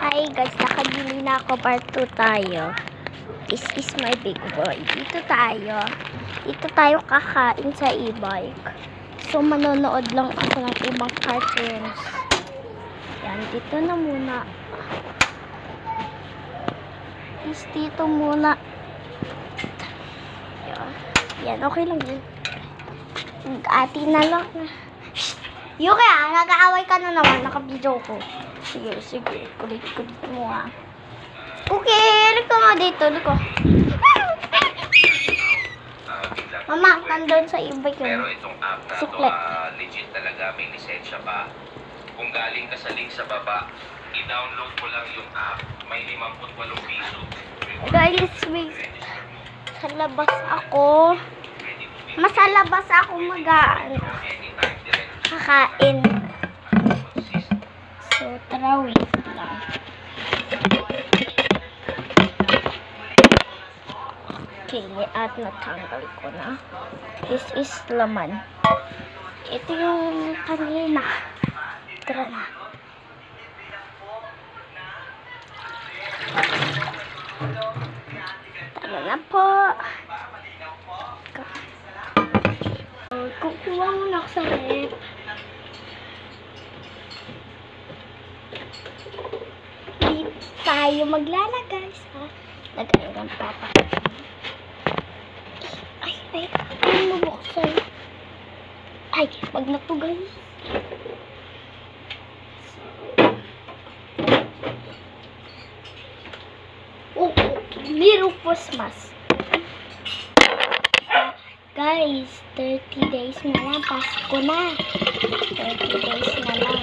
Hi guys, nakabili na ako. Part 2 tayo. This is my big boy. Dito tayo kakain sa e-bike. So, manonood lang ako ng ibang cartoons. Yan, dito na muna. Is dito muna. Yan, okay lang yun. Ati na lang. Yuki nag-aaway ka na naman. Naka-video ko. Sige. Kulit mo ha. Okay, liko nga dito. Liko. Mama, nandun sa e-bike yun. Pero itong app na Suklet. legit talaga. May lisensya pa. Kung galing ka sa link sa baba, i-download mo lang yung app. May 58 piso. Guys, wait. Sa labas ako. Sa labas ako kakain. So, tara, wait lang. Okay, at natanggal ko na. This is laman. Ito yung kanina. Tara na. Tara na po. Kukuha muna ako sa rep. Dito tayo maglalagay sa lagay ng papa. Ay, mabuksan. Ay, pag natugay. Oh, Merry Christmas. Guys, 30 days na lang. Pasko na. 30 days na lang.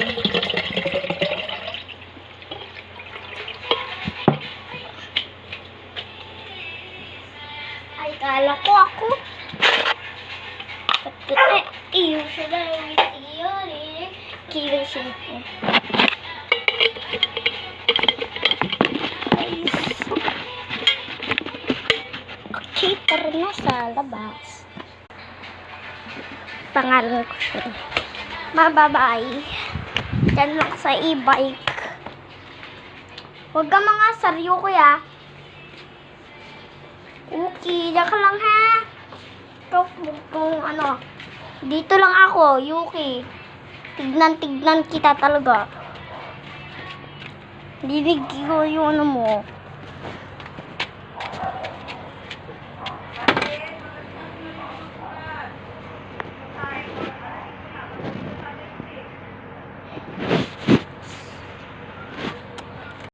Ay, kala ko ako. Iyo sila. Iyo. Kira siya. Guys. Okay, tara na sa labas. Pangalan ko siya. Mababay. Diyan lang sa e-bike. Huwag ka mga saryo kuya. Okay, diyan ka lang ha. Kung ano. Dito lang ako, Yuki. Tignan kita talaga. Dinig ko yung ano mo.